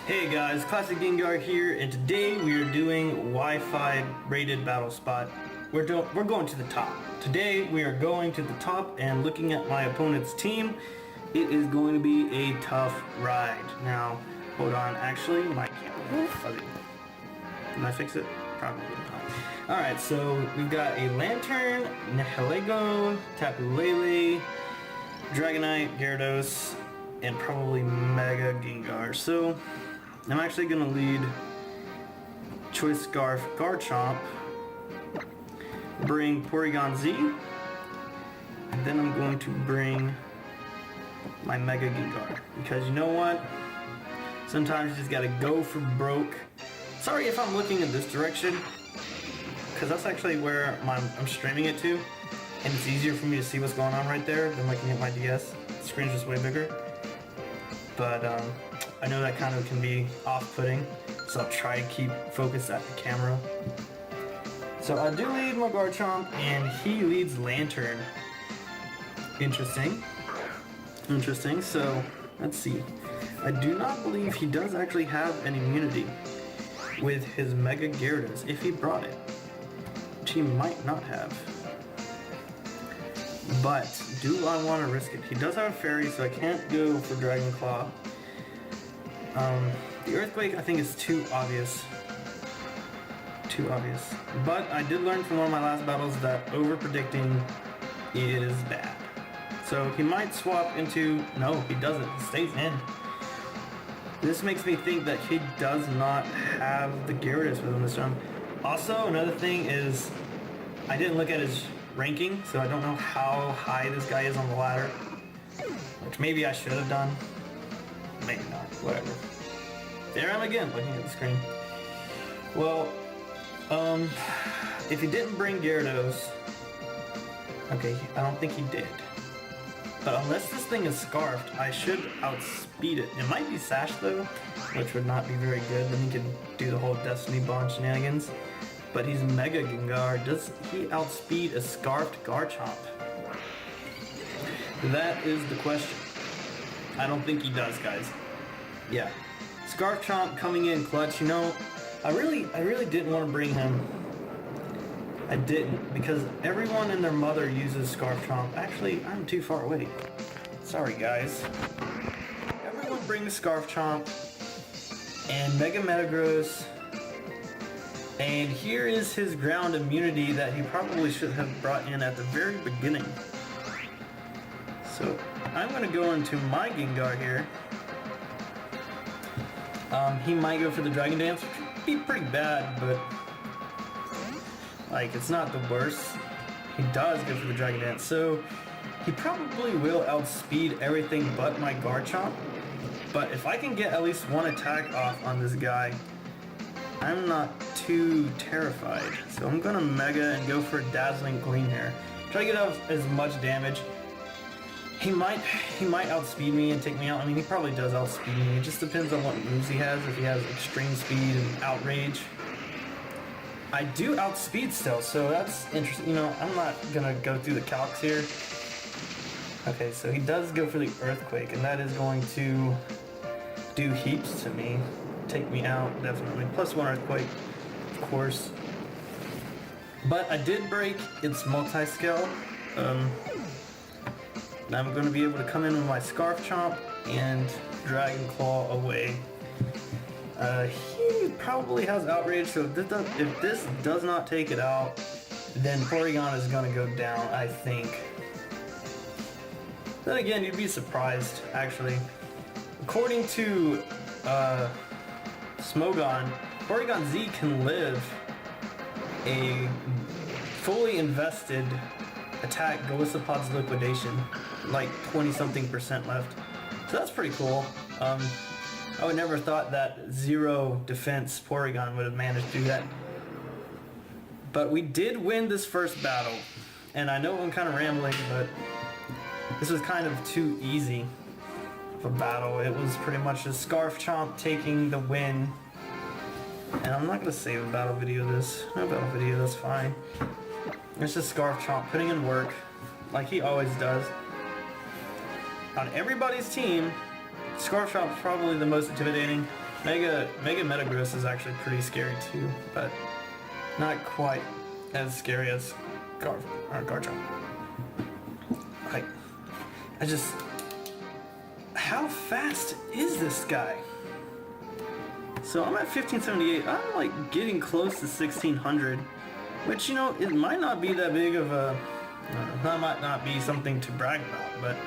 Hey guys, Classy Gengar here, and today we are doing Wi-Fi rated battle spot. We're going to the top. Today we are going to the top and looking at my opponent's team. It is going to be a tough ride. Now, hold on, actually my camera is fuzzy. Can I fix it? Probably not. Alright, so we've got a Lantern, Nihilego, Tapu Lele, Dragonite, Gyarados, and probably Mega Gengar. So I'm actually going to lead Choice Scarf Garchomp, bring Porygon Z, and then I'm going to bring my Mega Gengar. Because you know what? Sometimes you just gotta go for broke. Sorry if I'm looking in this direction, because that's actually where I'm streaming it to, and it's easier for me to see what's going on right there than looking at my DS. The screen's just way bigger. But I know that kind of can be off-putting, so I'll try to keep focused at the camera. So I do lead my Garchomp, and he leads Lantern. Interesting. Interesting, so let's see. I do not believe he does actually have an immunity with his Mega Gyarados, if he brought it, which he might not have. But do I want to risk it? He does have a Fairy, so I can't go for Dragon Claw. The Earthquake I think is too obvious. Too obvious. But I did learn from one of my last battles that over-predicting is bad. So he might swap into... No, he doesn't. He stays in. This makes me think that he does not have the Gyarados with him this time. Also, another thing is I didn't look at his ranking, so I don't know how high this guy is on the ladder. Which maybe I should have done. Maybe not. Whatever. There I am again, looking at the screen. Well, if he didn't bring Gyarados... Okay, I don't think he did. But unless this thing is Scarfed, I should outspeed it. It might be Sash though, which would not be very good. Then he could do the whole Destiny Bond shenanigans. But he's Mega Gengar. Does he outspeed a Scarfed Garchomp? That is the question. I don't think he does, guys. Yeah. Scarfchomp coming in clutch. You know, I really didn't want to bring him. I didn't, because everyone and their mother uses Scarfchomp. Actually, I'm too far away. Sorry, guys. Everyone brings Scarfchomp and Mega Metagross, and here is his ground immunity that he probably should have brought in at the very beginning. So I'm going to go into my Gengar here. He might go for the Dragon Dance, which would be pretty bad, but like, it's not the worst. He does go for the Dragon Dance, so he probably will outspeed everything but my Garchomp. But if I can get at least one attack off on this guy, I'm not too terrified. So I'm gonna Mega and go for a Dazzling Gleam here. Try to get out as much damage. He might outspeed me and take me out. I mean, he probably does outspeed me. It just depends on what moves he has. If he has Extreme Speed and Outrage. I do outspeed still, so that's interesting. You know, I'm not gonna go through the calcs here. Okay, so he does go for the Earthquake, and that is going to do heaps to me. Take me out, definitely. Plus one Earthquake, of course. But I did break its multi-scale. I'm going to be able to come in with my Scarfchomp and Dragon Claw away. He probably has Outrage, so if this does not take it out, then Porygon is going to go down, I think. Then again, you'd be surprised, actually. According to Smogon, Porygon Z can live a fully invested attack Golisopod's Liquidation, like 20-something% left. So that's pretty cool. I would never thought that zero defense Porygon would have managed to do that. But we did win this first battle. And I know I'm kind of rambling, but this was kind of too easy of a battle. It was pretty much just Scarfchomp taking the win. And I'm not going to save a battle video of this. No battle video, that's fine. It's just Scarfchomp putting in work, like he always does. On everybody's team, Scarfchomp is probably the most intimidating. Mega Metagross is actually pretty scary too, but not quite as scary as Garchomp. Like, how fast is this guy? So I'm at 1578. I'm like getting close to 1600, which, you know, it might not be that big of a, that might not be something to brag about, but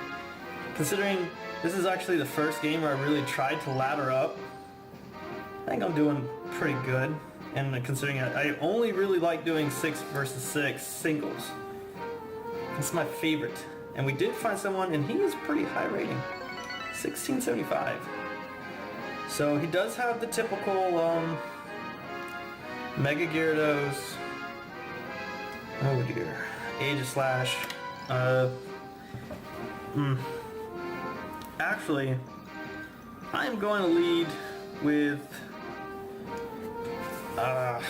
considering this is actually the first game where I really tried to ladder up, I think I'm doing pretty good. And considering I only really like doing 6 versus 6 singles. It's my favorite. And we did find someone, and he is pretty high rating. 1675. So he does have the typical Mega Gyarados. Oh dear. Aegislash. Actually, I'm going to lead with... no,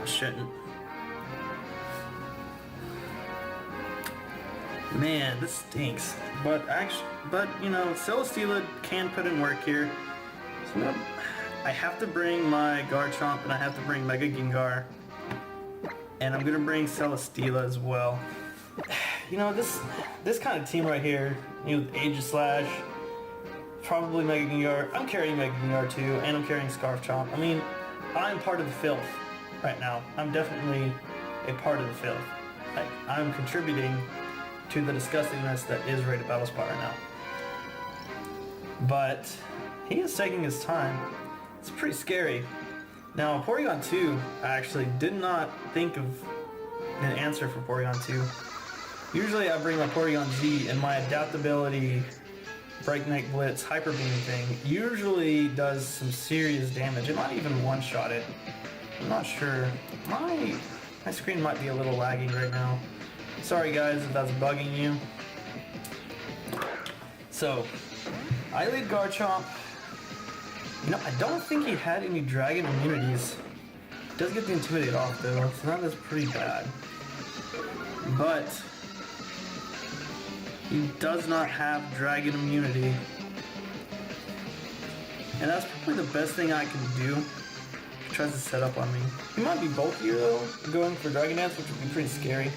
I shouldn't. Man, this stinks. But you know, Celesteela can put in work here. So I have to bring my Garchomp, and I have to bring Mega Gengar. And I'm gonna bring Celesteela as well. You know, this kind of team right here, you know, Aegislash, probably Mega Gengar. I'm carrying Mega Gengar too, and I'm carrying Scarfchomp. I mean, I'm part of the filth right now. I'm definitely a part of the filth. Like, I'm contributing to the disgustingness that is Rated Battle Spot right now. But he is taking his time. It's pretty scary. Now, Porygon 2, I actually did not think of an answer for Porygon 2. Usually I bring my Porygon Z, and my adaptability Breakneck Blitz Hyper Beam thing usually does some serious damage. It might even one-shot it. I'm not sure. My screen might be a little laggy right now. Sorry guys if that's bugging you. So, I lead Garchomp. You know, I don't think he had any Dragon immunities. He does get the Intimidate off though, so that is pretty bad. But he does not have Dragon immunity. And that's probably the best thing I can do. He tries to set up on me. He might be bulkier though, going for Dragon Dance, which would be pretty scary.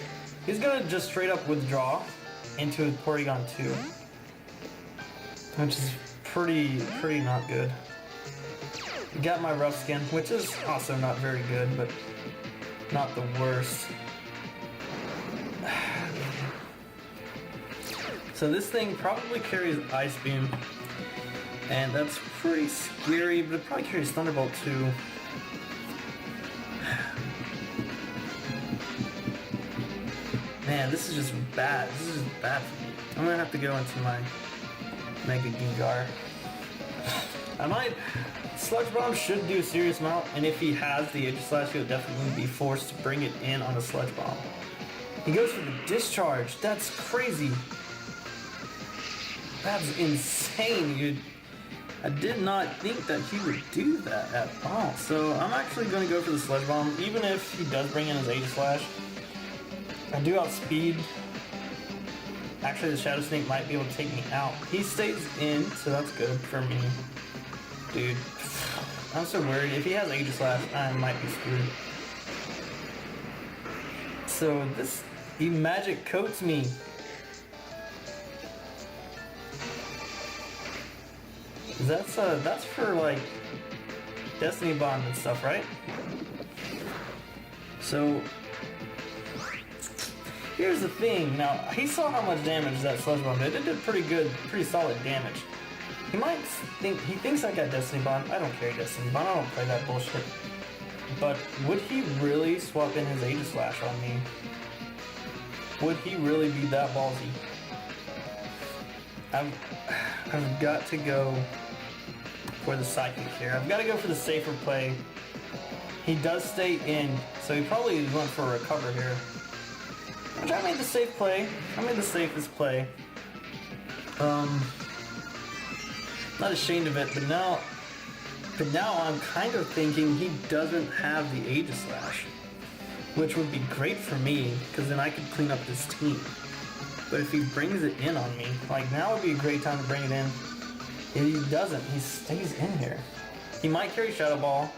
He's gonna just straight up withdraw into his Porygon 2. Which is pretty not good. Got my Rough Skin, which is also not very good, but not the worst. So this thing probably carries Ice Beam, and that's pretty scary, but it probably carries Thunderbolt too. Man, this is just bad. This is just bad for me. I'm gonna have to go into my Mega Gengar. Sludge Bomb should do a serious amount, and if he has the Aegislash, he'll definitely be forced to bring it in on a Sludge Bomb. He goes for the Discharge. That's crazy. That's insane, dude. I did not think that he would do that at all. So I'm actually going to go for the Sludge Bomb, even if he does bring in his Aegislash. I do outspeed. Actually, the Shadow Sneak might be able to take me out. He stays in, so that's good for me. Dude, I'm so worried. If he has Aegislash, I might be screwed. So he magic coats me. That's for like Destiny Bond and stuff, right? So here's the thing. Now he saw how much damage that Sludge Bomb did. It did pretty good, pretty solid damage. He thinks I got Destiny Bond. I don't carry Destiny Bond. I don't play that bullshit. But would he really swap in his Aegislash on me? Would he really be that ballsy? I've got to go for the Psychic here. I've got to go for the safer play. He does stay in, so he probably went for a recover here. Which I made the safe play. I made the safest play. Not ashamed of it, but now I'm kind of thinking he doesn't have the Aegislash, which would be great for me, because then I could clean up this team. But if he brings it in on me, like now would be a great time to bring it in. If he doesn't, he stays in here. He might carry Shadow Ball.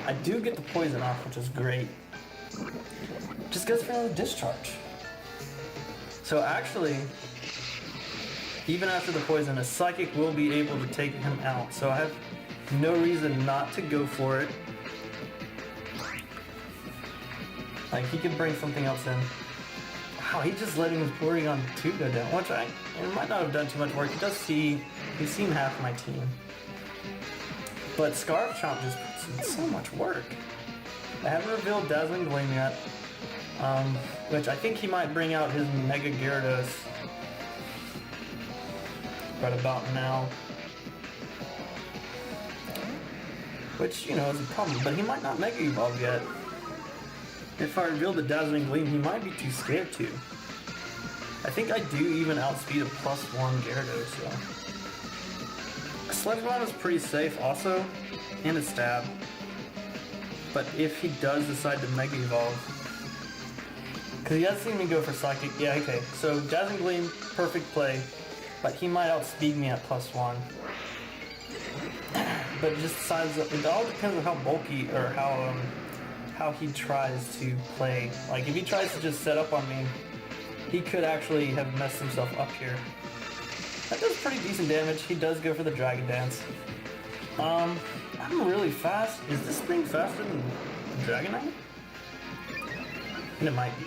I do get the poison off, which is great. Just goes for another discharge. So actually, even after the poison, a Psychic will be able to take him out. So I have no reason not to go for it. Like, he could bring something else in. Wow, he's just letting his Porygon 2 go down, which it might not have done too much work. He's seen half my team. But Scarfchomp just puts in so much work. I haven't revealed Dazzling Gleam yet, which I think he might bring out his Mega Gyarados right about now. Which, you know, is a problem, but he might not Mega Evolve yet. If I reveal the Dazzling Gleam, he might be too scared to. I think I do even outspeed a +1 Gyarados, so. Sludge Bomb is pretty safe also, and a stab. But if he does decide to Mega Evolve, because he has seen me go for Psychic, yeah, okay. So Dazzling Gleam, perfect play, but he might outspeed me at +1. But it just decides, it all depends on how bulky or how he tries to play. Like, if he tries to just set up on me, he could actually have messed himself up here. That does pretty decent damage. He does go for the Dragon Dance. I'm really fast. Is this thing faster than Dragonite? And it might be.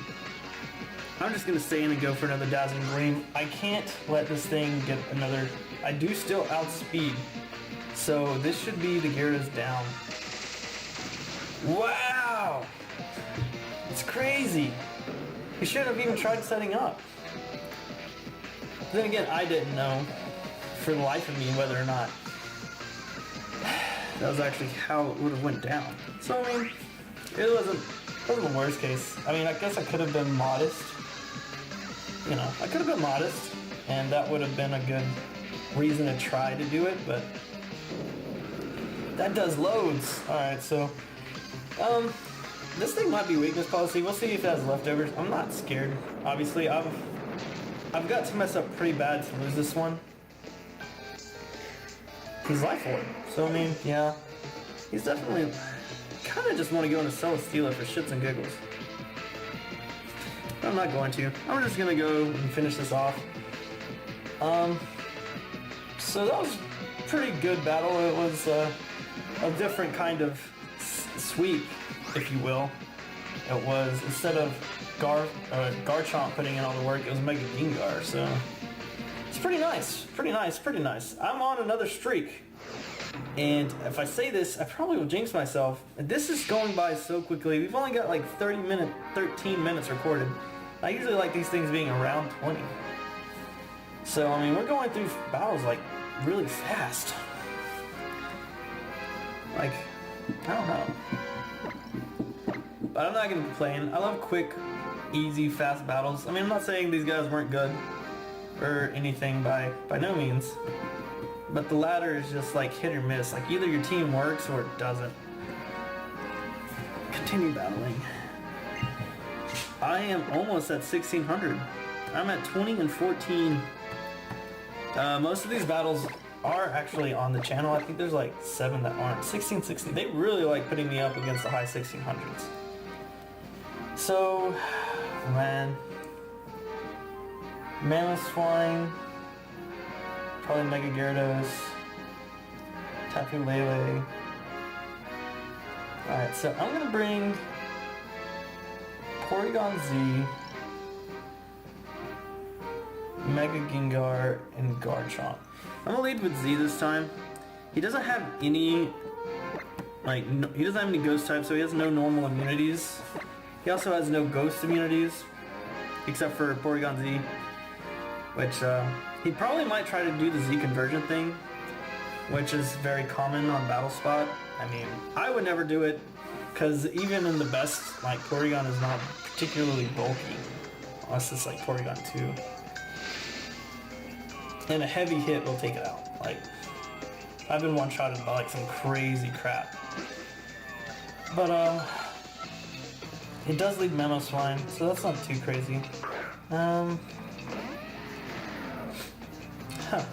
I'm just gonna stay in and go for another Dazzling Gleam. I can't let this thing get another... I do still outspeed. So this should be the Gyarados down. Wow! It's crazy. He shouldn't have even tried setting up. Then again, I didn't know for the life of me whether or not that was actually how it would have went down. So I mean, it wasn't the worst case. I mean, I guess I could have been modest. You know, I could have been modest, and that would have been a good reason to try to do it, but that does loads. Alright, so this thing might be weakness policy. We'll see if it has leftovers. I'm not scared. Obviously, I've got to mess up pretty bad to lose this one. He's Life Orb, so I mean, yeah, he's definitely kind of just want to go into Celesteela for shits and giggles. But I'm not going to. I'm just gonna go and finish this off. So that was a pretty good battle. It was a different kind of sweep, if you will. It was, instead of Garchomp putting in all the work, it was Mega Gengar, so it's pretty nice, pretty nice, pretty nice. I'm on another streak, and if I say this, I probably will jinx myself. This is going by so quickly. We've only got like 13 minutes recorded. I usually like these things being around 20. So, I mean, we're going through battles like really fast. Like, I don't know. But I'm not going to complain. I love quick, easy, fast battles. I mean, I'm not saying these guys weren't good or anything by no means. But the ladder is just like hit or miss. Like, either your team works or it doesn't. Continue battling. I am almost at 1600. I'm at 20 and 14. Most of these battles are actually on the channel. I think there's like 7 that aren't. 1660. They really like putting me up against the high 1600s. So, man. Mamoswine. Probably Mega Gyarados. Tapu Lele. Alright, so I'm gonna bring Porygon Z, Mega Gengar, and Garchomp. I'm gonna lead with Z this time. He doesn't have any, he doesn't have any ghost types, so he has no normal immunities. He also has no ghost immunities, except for Porygon Z, which he probably might try to do the Z conversion thing, which is very common on Battle Spot. I mean, I would never do it, because even in the best, like, Porygon is not particularly bulky, unless it's like Porygon 2. And a heavy hit will take it out. Like, I've been one-shotted by like some crazy crap. But it does lead Mamoswine, so that's not too crazy.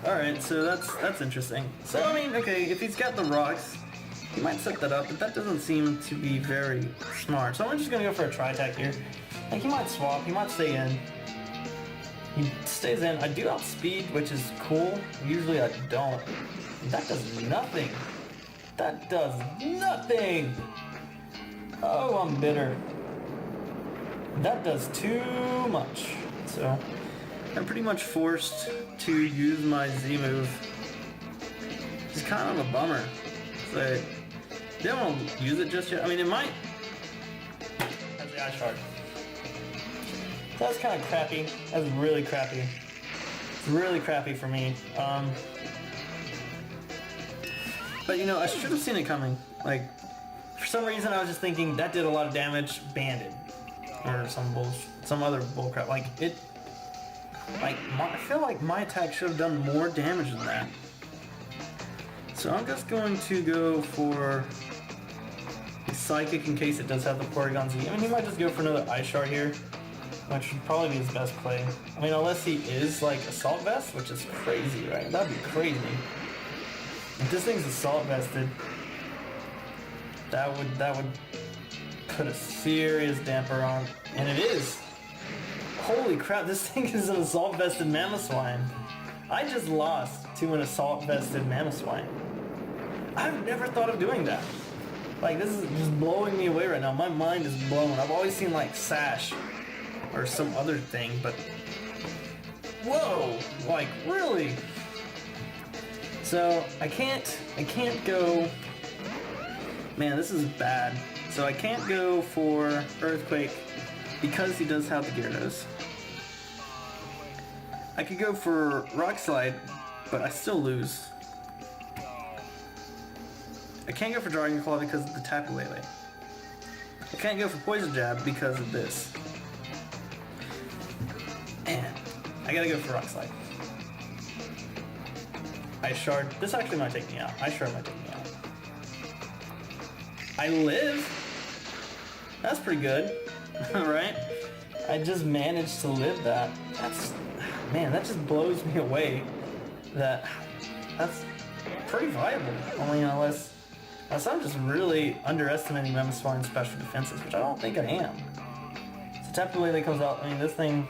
Alright, so that's interesting. So I mean, okay, if he's got the rocks, He might set that up, but that doesn't seem to be very smart. So I'm just gonna go for a tri-attack here. Like, he might swap, he might stay in. He stays in. I do outspeed, which is cool. Usually I don't. That does nothing. That does nothing! Oh, I'm bitter. That does too much. So, I'm pretty much forced to use my Z move. It's kind of a bummer. So, they don't use it just yet. I mean, it might. That's the Ice Shard. That's kind of crappy. That's really crappy. It's really crappy for me. But you know, I should have seen it coming. Like, for some reason I was just thinking that did a lot of damage, banded. Or some other bullcrap. Like, I feel like my attack should have done more damage than that. So I'm just going to go for Psychic in case it does have the Porygon Z. I mean, he might just go for another Ice Shard here, which would probably be his best play. I mean, unless he is like Assault Vest, which is crazy, right? That'd be crazy. If this thing's Assault Vested, that would put a serious damper on, and it is. Holy crap, this thing is an Assault Vested Mamoswine. I just lost to an Assault Vested Mamoswine. I've never thought of doing that. Like, this is just blowing me away right now. My mind is blown. I've always seen like Sash or some other thing, but whoa, like really? So I can't go, man, this is bad. So I can't go for Earthquake because he does have the Gyarados. I could go for Rock Slide, but I still lose. I can't go for Dragon Claw because of the Tapu Lele. I can't go for Poison Jab because of this. And I gotta go for Rock Slide. Ice Shard. This actually might take me out. Ice Shard might take me out. I live. That's pretty good. Alright. I just managed to live that. Man, that just blows me away. That's pretty viable. Only unless I'm just really underestimating Mamoswine's special defenses, which I don't think I am. So Tapu Lele comes out. I mean, this thing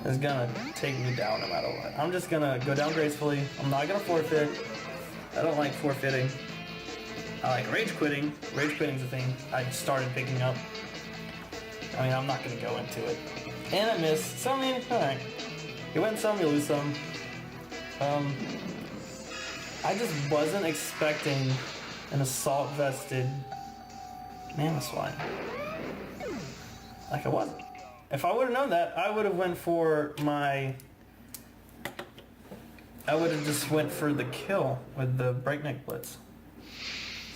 is gonna take me down no matter what. I'm just gonna go down gracefully. I'm not gonna forfeit. I don't like forfeiting. I like rage quitting. Rage quitting's a thing I started picking up. I mean, I'm not gonna go into it. And I missed. So, I mean, alright. You win some, you lose some. I just wasn't expecting an Assault Vested Mamoswine. Like, I wasn't. If I would have known that, I would have went for my... I would have just went for the kill with the Breakneck Blitz.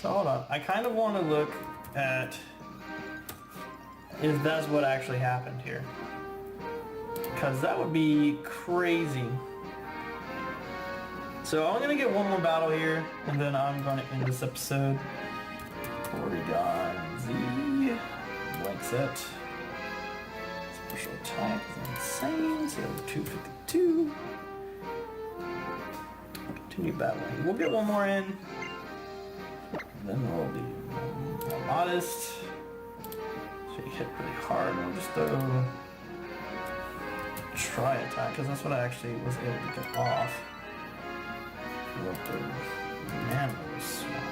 So hold on. I kind of want to look at if that's what actually happened here. Because that would be crazy. So I'm going to get one more battle here, and then I'm going to end this episode. Porygon Z. Blank set. Special attack is insane. So 252. Continue battling. We'll get one more in. Then we'll be more modest. So you hit pretty hard. We'll just throw try attack, because that's what I actually was able to get off. What the Mamoswine.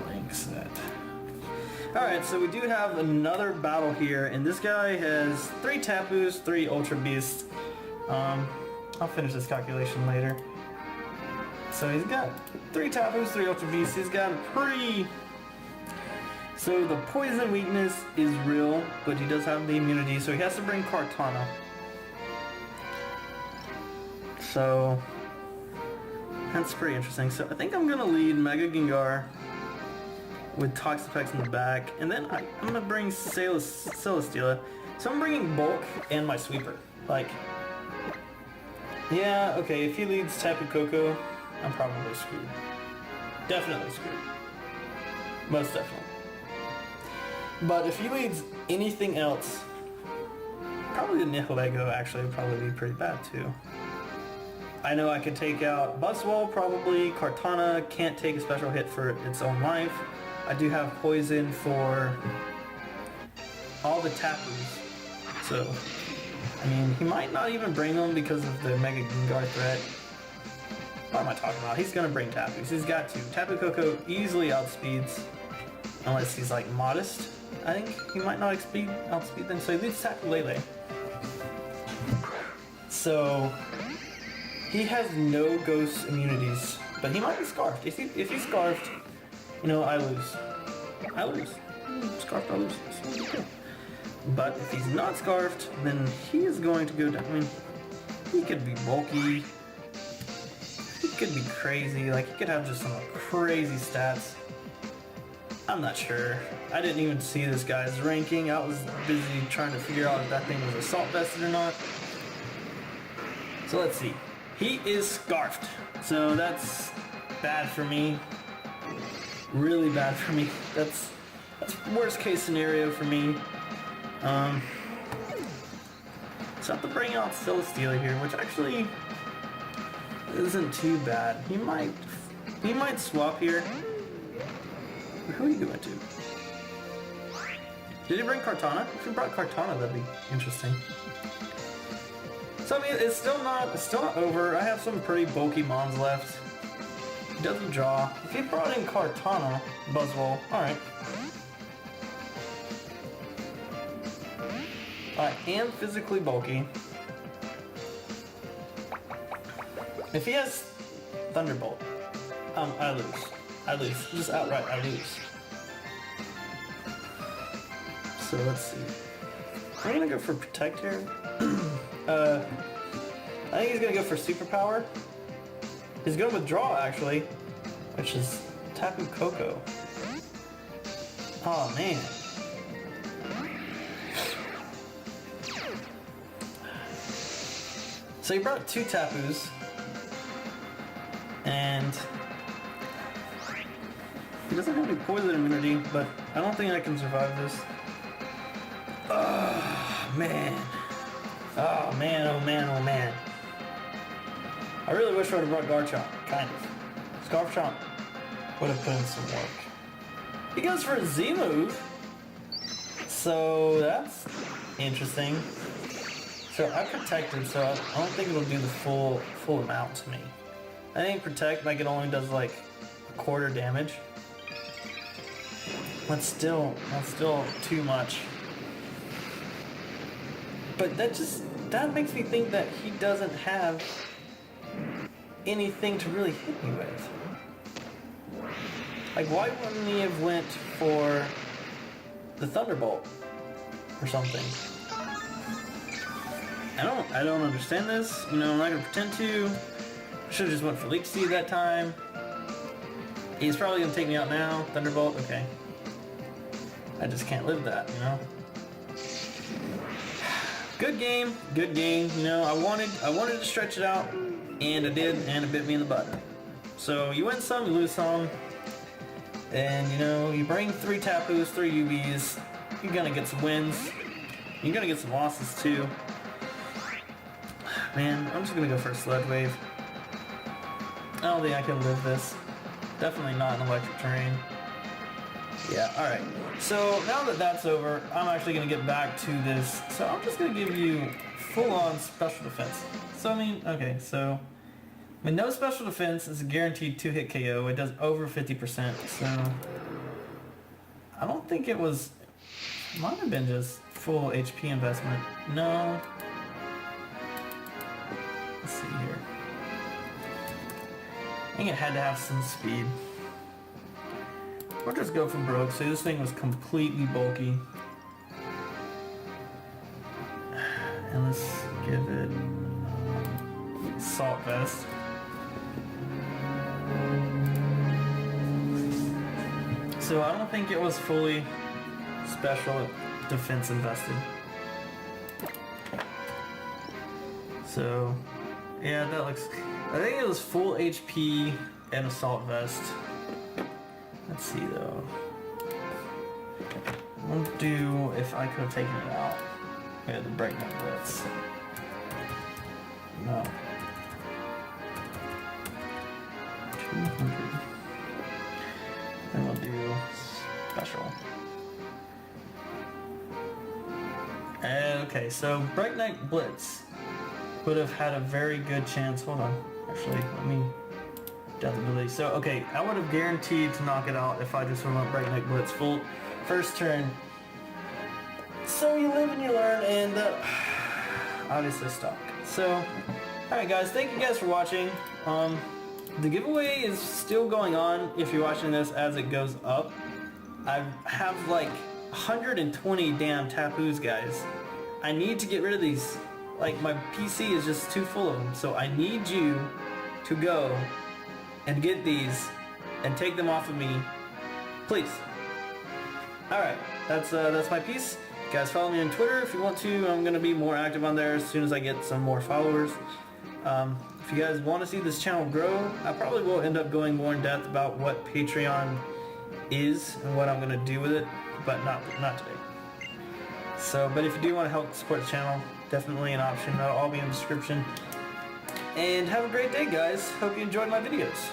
Blank set. Alright, so we do have another battle here, and this guy has 3 Tapus, 3 Ultra Beasts. I'll finish this calculation later. So he's got 3 Tapus, 3 Ultra Beasts. He's got a pretty... So the poison weakness is real, but he does have the immunity, so he has to bring Kartana. So that's pretty interesting. So I think I'm gonna lead Mega Gengar with Toxapex in the back, and then I'm gonna bring Celesteela. So I'm bringing Bulk and my Sweeper. Like, yeah, okay, if he leads Tapu Koko, I'm probably screwed. Definitely screwed. Most definitely. But if he leads anything else, probably the Nihilego actually would probably be pretty bad too. I know I could take out Buzzwole probably. Kartana can't take a special hit for its own life. I do have poison for all the Tapus. So, I mean, he might not even bring them because of the Mega Gengar threat. What am I talking about? He's gonna bring Tapus. He's got to. Tapu Koko easily outspeeds, unless he's like modest. I think he might not outspeed them. So he leads Tapu Lele. So he has no ghost immunities, but he might be scarfed. If he's scarfed, you know, I lose. I lose. Scarfed, I lose. So, but if he's not scarfed, then he is going to go down. I mean, he could be bulky. He could be crazy. Like, he could have just some crazy stats. I'm not sure. I didn't even see this guy's ranking. I was busy trying to figure out if that thing was assault vested or not. So let's see. He is scarfed. So that's bad for me. Really bad for me. That's worst case scenario for me. So I have to bring out Celesteela here, which actually isn't too bad. He might swap here. Who are you going to? Did he bring Kartana? If he brought Kartana, that'd be interesting. So I mean, it's still not over. I have some pretty bulky mons left. He doesn't draw. If he brought in Kartana, Buzzwole, alright. I am physically bulky. If he has Thunderbolt, I lose. I lose. Just outright, I lose. So let's see. I'm gonna go for Protect here. I think he's gonna go for Superpower. He's gonna withdraw actually, which is Tapu Koko. Oh man. So he brought two Tapus, and he doesn't have any poison immunity, but I don't think I can survive this. Oh man. Oh man, oh man, oh man. I really wish I would have brought Garchomp, kind of. Scarfchomp would have put in some work. He goes for a Z move, so that's interesting. So I protected, so I don't think it'll do the full amount to me. I think protect, like, it only does like a quarter damage. That's still too much. But that makes me think that he doesn't have anything to really hit me with. Like, why wouldn't he have went for the Thunderbolt or something? I don't understand this. You know, I'm not gonna pretend to. I should have just went for Leech Seed that time. He's probably gonna take me out now. Thunderbolt, okay. I just can't live that, you know. Good game, you know, I wanted to stretch it out, and I did, and it bit me in the butt. So you win some, you lose some, and you know, you bring 3 Tapus, 3 UVs, you're gonna get some wins, you're gonna get some losses too. Man, I'm just gonna go for a Sludge Wave. I don't think I can live this. Definitely not an electric terrain. Yeah, alright. So now that that's over, I'm actually going to get back to this. So I'm just going to give you full-on special defense. So I mean, okay, so with no special defense, it's a guaranteed 2-hit KO. It does over 50%, so I don't think it was, it might have been just full HP investment. No. Let's see here. I think it had to have some speed. Or just go for broke. So this thing was completely bulky. And let's give it Salt Vest. So I don't think it was fully special defense invested. So yeah, that looks, I think it was full HP and Assault Vest. Let's see though. Won't do if I could have taken it out. We had the Breakneck Blitz. No. Okay, so Bright Knight Blitz would have had a very good chance. Hold on. Actually, let me down the ability. So, okay, I would have guaranteed to knock it out if I just went Bright Knight Blitz full first turn. So you live and you learn, and obviously stock. So, alright guys, thank you guys for watching. The giveaway is still going on if you're watching this as it goes up. I have like 120 damn Tapus, guys. I need to get rid of these. Like, my PC is just too full of them. So I need you to go and get these and take them off of me, please. Alright, that's my piece. You guys follow me on Twitter if you want to. I'm going to be more active on there as soon as I get some more followers. If you guys want to see this channel grow, I probably will end up going more in depth about what Patreon is and what I'm going to do with it, but not today. So, but if you do want to help support the channel, definitely an option. That'll all be in the description. And have a great day, guys. Hope you enjoyed my videos.